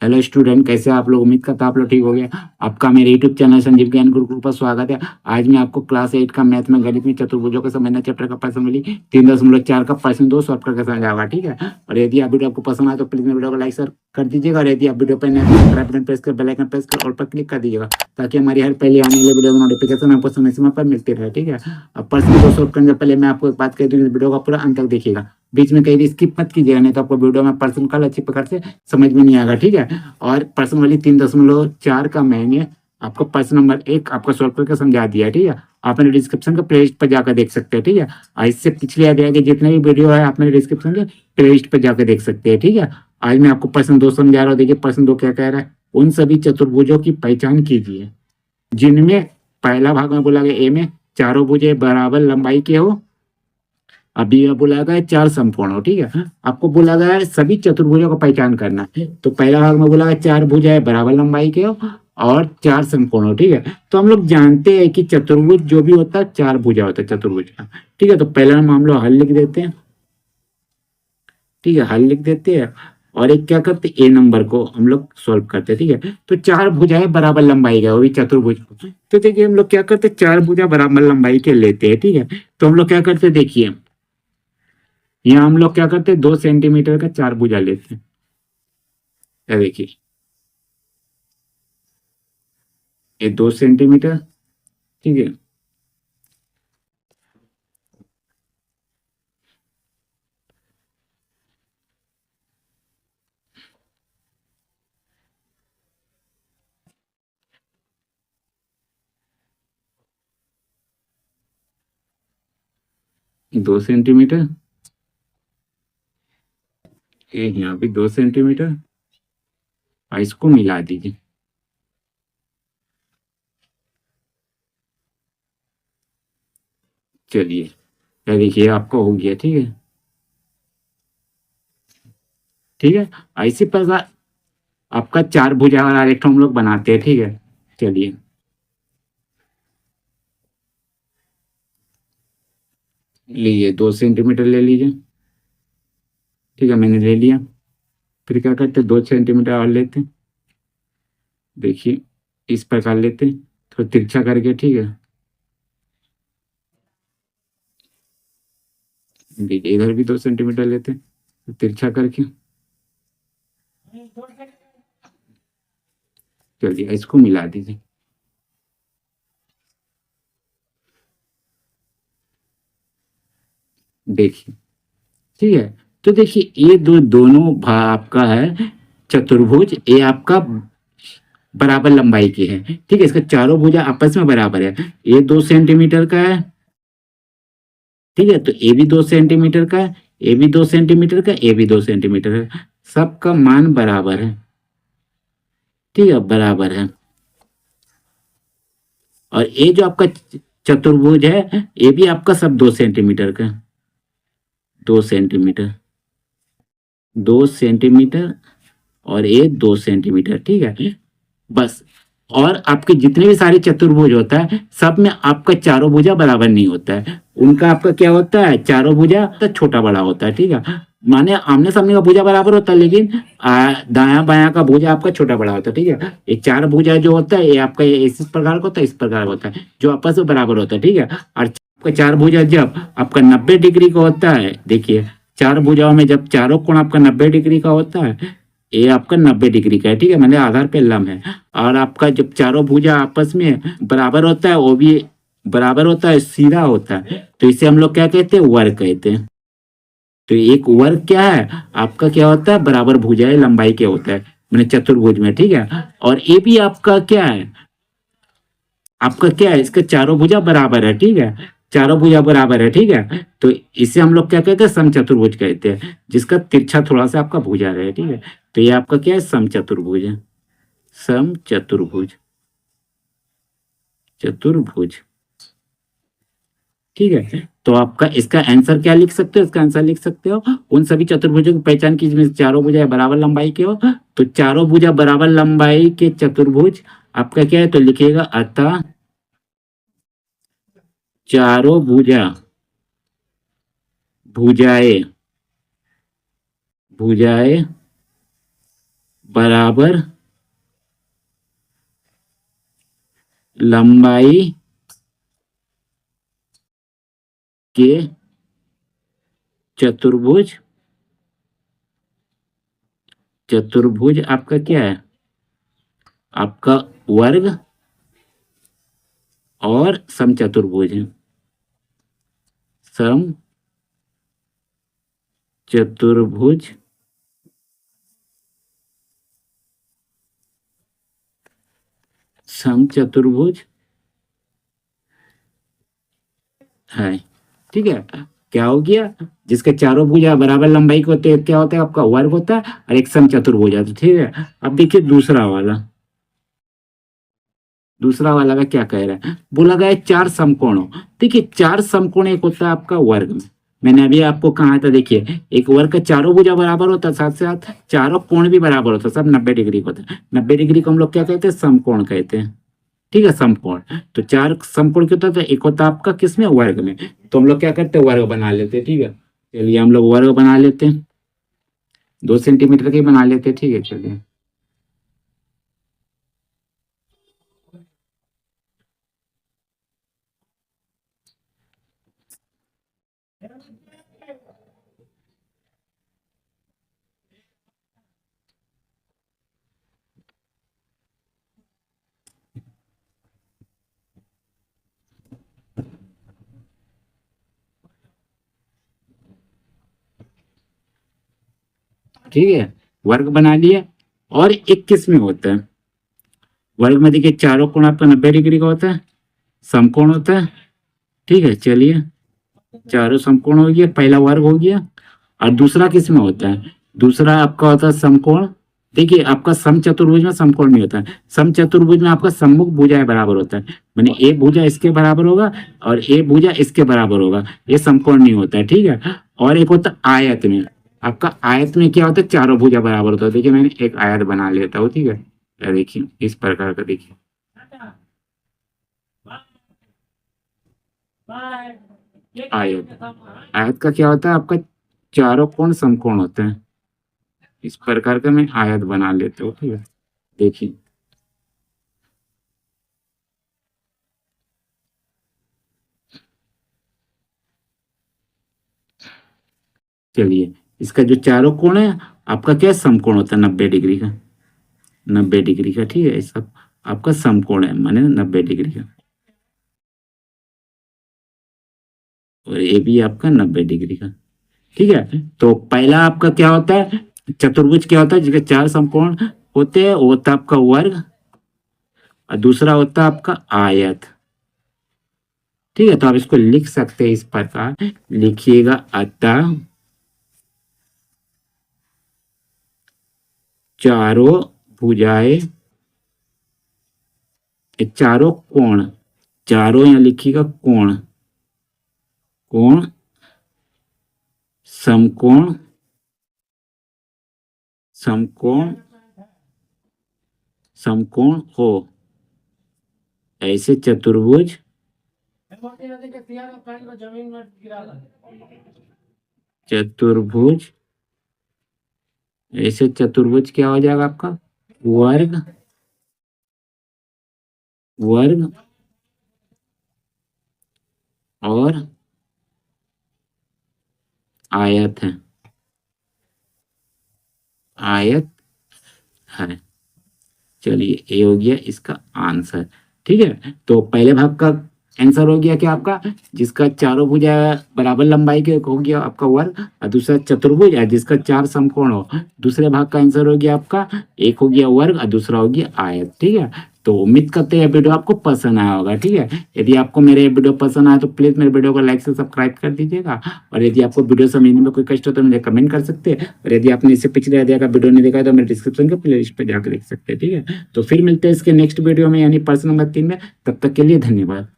Hello student, कैसे आप लोग? उम्मीद करता आप लोग ठीक हो गया। आपका मेरे यूट्यूब चैनल संजीव ज्ञान गुरुकुल पर स्वागत है। आज मैं आपको क्लास 8 का मैथ में गणित में चतुर्भुजों को समझना चैप्टर का प्रश्न मिली 3.4 का प्रश्न 2 सॉल्व करके समझाऊंगा, ठीक है। और यदि आप वीडियो आपको पसंद आए तो प्लीज मेरे वीडियो को लाइक शेयर कर दीजिएगा। और यदि आप वीडियो पर नए सब्सक्राइब बटन प्रेस कर बेल आइकन प्रेस कर ऑल पर क्लिक कर दीजिएगा, ताकि हमारी हर पहले आने वाली वीडियो की नोटिफिकेशन आपको समय समय पर मिलती रहे, ठीक है। अब प्रश्न को सॉल्व करने से पहले मैं आपको एक बात कह दूं, वीडियो का पूरा अंत तक देखिएगा, बीच में कहीं भी स्किप मत कीजिएगा, नहीं तो आपको वीडियो में प्रश्न कल अच्छी प्रकार से समझ में नहीं आएगा, ठीक है। और प्रश्न वाली 3.4 का मैंने आपको प्रश्न नंबर 1 आपका सॉल्व करके समझा दिया है, ठीक है। आप मेरे डिस्क्रिप्शन का प्लेलिस्ट पर जाकर देख सकते हैं, ठीक है। और इससे पिछले अध्याय के जितने भी वीडियो है आप मेरे डिस्क्रिप्शन के प्लेलिस्ट पर जाकर देख सकते हैं, ठीक है। आज मैं आपको प्रश्न 2 समझा रहा हूँ। देखिए प्रश्न 2 क्या कह रहा है, उन सभी चतुर्भुजों की पहचान कीजिए जिनमें पहला भाग में बोला गया ए में चारों भुजें बराबर लंबाई के हो। अभी यह बोला गया है चार समकोण हो, ठीक है। आपको बोला गया है सभी चतुर्भुजों को पहचान करना है। तो पहला भाग में बोला गया चार भुजाएं बराबर लंबाई के हो और चार समकोण हो, ठीक है। तो हम लोग जानते हैं कि चतुर्भुज जो भी होता है चार भुजा होता है चतुर्भुज का, ठीक है। तो पहला हम लोग हल लिख देते हैं, ठीक है, हल लिख देते हैं। और एक क्या करते हैं, ए नंबर को हम लोग सॉल्व करते हैं, ठीक है। तो चार भुजाएं बराबर लंबाई का, वो भी चतुर्भुज। तो देखिए हम लोग क्या करते हैं, चार भुजा बराबर लंबाई के लेते हैं, ठीक है। तो हम लोग क्या करते हैं, देखिए यहाँ हम लोग क्या करते हैं, 2 सेंटीमीटर का चार भुजा लेते हैं। ये देखिए ये 2 सेंटीमीटर, ठीक है। ये 2 सेंटीमीटर, ये यहाँ भी 2 सेंटीमीटर, और इसको मिला दीजिए। चलिए ये देखिए आपको हो गया, ठीक है, ठीक है। ऐसी प्रकार आपका चार भुजा वाला आरेख हम लोग बनाते हैं, ठीक है। चलिए लीजिए 2 सेंटीमीटर ले लीजिए, ठीक है, मैंने ले लिया। फिर क्या करते, 2 सेंटीमीटर और लेते हैं। देखिए इस प्रकार लेते हैं, थोड़ा तिरछा करके, ठीक है। देखिए इधर भी 2 सेंटीमीटर लेते हैं तिरछा करके। चलिए इसको मिला दीजिए। देखिए ठीक है। तो देखिए ये दोनों भाग आपका है चतुर्भुज, ये आपका बराबर लंबाई के है, ठीक है। इसका चारों भुजा आपस में बराबर है। ये 2 सेंटीमीटर का है, ठीक है। तो ये भी 2 सेंटीमीटर का है, ये भी 2 सेंटीमीटर का, ये भी 2 सेंटीमीटर है। सबका मान बराबर है, ठीक है, बराबर है। और ये जो आपका चतुर्भुज है ये भी आपका सब 2 सेंटीमीटर का, 2 सेंटीमीटर, 2 सेंटीमीटर, और ये 2 सेंटीमीटर, ठीक है, बस। और आपके जितने भी सारे चतुर्भुज होता है सब में आपका चारों भुजा बराबर नहीं होता है। उनका आपका क्या होता है, चारों भुजा तो छोटा बड़ा होता है, ठीक है। माने आमने सामने का भुजा बराबर होता है, लेकिन दायां बायां का भुजा आपका छोटा बड़ा होता है, ठीक है। ये चार भुजा जो होता है ये आपका इस प्रकार का होता है, इस प्रकार का होता है, जो आपस में बराबर होता है, ठीक है। और आपका चार भुजा जब आपका 90 डिग्री का होता है, देखिए चार भुजाओं में जब चारों कोण आपका 90 डिग्री का होता है, ये आपका 90 डिग्री का है, ठीक है, मैंने आधार पे लंब है। और आपका जब चारों भुजा आपस में बराबर होता है, वो भी बराबर होता है, सीधा होता है, तो इसे हम लोग क्या कहते हैं, वर्ग कहते हैं। तो एक वर्ग क्या है आपका, क्या होता है, बराबर भुजाएं लंबाई के होता है, मैंने चतुर्भुज में, ठीक है। और ये भी आपका क्या है, आपका क्या है, इसका चारों भुजा बराबर है, ठीक है, चारों भुजा बराबर है, ठीक है। तो इसे हम लोग क्या कहते हैं, समचतुर्भुज कहते हैं, जिसका तिरछा थोड़ा सा आपका भुजा रहे, ठीक है। तो ये आपका क्या है, समचतुर्भुज है, समचतुर्भुज, चतुर्भुज, ठीक है। तो आपका इसका आंसर क्या लिख सकते हो, इसका आंसर लिख सकते हो, उन सभी चतुर्भुजों की पहचान कीजिए जिसमें चारों भुजा बराबर लंबाई के हो। तो चारों भुजा बराबर लंबाई के चतुर्भुज आपका क्या है, तो लिखिएगा अतः चारों भुजा, भुजाएं, भुजाएं बराबर लंबाई के चतुर्भुज, चतुर्भुज आपका क्या है, आपका वर्ग और समचतुर्भुज है, सम चतुर्भुज समचतुर्भुज है। ठीक है, क्या हो गया, जिसके चारों भुजा बराबर लंबाई के होते हैं, क्या होता है आपका वर्ग होता है और एक समचतुर्भुज होता है। ठीक है, अब देखिए दूसरा वाला, दूसरा वाला का क्या कह रहा है, बोला गया है चार समकोणों। देखिए चार समकोण एक होता है आपका वर्ग में, मैंने अभी आपको कहा था, देखिए एक वर्ग का चारों भुजा बराबर होता है, साथ साथ चारों कोण भी बराबर होता है, सब 90 डिग्री का होता है। 90 डिग्री को हम लोग क्या कहते हैं, समकोण कहते हैं। ठीक है, समकोण, तो चार समकोण क्या होता है, एक होता है आपका किसमें, वर्ग में, तो हम लोग क्या करते हैं, वर्ग बना लेते हैं। ठीक है, चलिए हम लोग वर्ग बना लेते हैं, 2 सेंटीमीटर के बना लेते हैं। ठीक है, चलिए ठीक है, वर्ग बना लिए। और एक किस में होता है, वर्ग में देखिए चारों कोण आपका 90 डिग्री का होता है, समकोण होता है। ठीक है, चलिए चारों समकोण हो गया, पहला वर्ग हो गया। और दूसरा किस में होता है, दूसरा आपका होता है समकोण। देखिए आपका समचतुर्भुज में समकोण नहीं होता है, समचतुर्भुज में आपका सम्मुख भुजाएं बराबर होता है, माने एक भुजा इसके बराबर होगा और एक भुजा इसके बराबर होगा, ये समकोण नहीं होता है। ठीक है, और एक होता है आयत में, आपका आयत में क्या होता है, चारों भुजा बराबर होता है। देखिए मैंने एक आयत बना लेता हूँ। ठीक है, देखिए इस प्रकार का, देखिए आयत, आयत का क्या होता है, आपका चारों कोण समकोण होते हैं। इस प्रकार का मैं आयत बना लेता हूँ। ठीक है, देखिए चलिए, इसका जो चारों कोण है आपका क्या समकोण होता है, 90 डिग्री का, 90 डिग्री का। ठीक है, सब आपका समकोण है, माने 90 डिग्री का, और ये भी आपका 90 डिग्री का। ठीक है, तो पहला आपका क्या होता है, चतुर्भुज क्या होता है, जिसके चार समकोण होते हैं, वो होता है आपका वर्ग, और दूसरा होता है आपका आयत। ठीक है, तो आप इसको लिख सकते हैं इस प्रकार, लिखिएगा अतः चारों भुजाएं, चारों कोण, चारों यहां लिखिएगा कोण, कोण समकोण, समकोण, समकोण हो, ऐसे चतुर्भुज, चतुर्भुज, ऐसे चतुर्भुज क्या हो जाएगा आपका, वर्ग, वर्ग और आयत है, आयत है। चलिए ये हो गया इसका आंसर। ठीक है, तो पहले भाग का आंसर हो गया क्या आपका, जिसका चारों भुजा बराबर लंबाई के हो गया आपका वर्ग, और दूसरा चतुर्भुज है जिसका चार समकोण हो। दूसरे भाग का आंसर हो गया आपका, एक हो गया वर्ग और दूसरा हो गया आयत। ठीक है, तो उम्मीद करते हैं वीडियो आपको पसंद आया होगा। ठीक है, यदि आपको मेरे वीडियो पसंद आया तो प्लीज मेरे वीडियो को लाइक से सब्सक्राइब कर दीजिएगा, और यदि आपको वीडियो समझने में कोई कष्ट हो तो मुझे कमेंट कर सकते हैं, और यदि आपने इससे पिछले अध्याय का वीडियो नहीं देखा है तो मेरे डिस्क्रिप्शन के प्ले लिस्ट पे जाकर देख सकते हैं। ठीक है, तो फिर मिलते हैं इसके नेक्स्ट वीडियो में, यानी प्रश्न नंबर 3 में। तब तक के लिए धन्यवाद।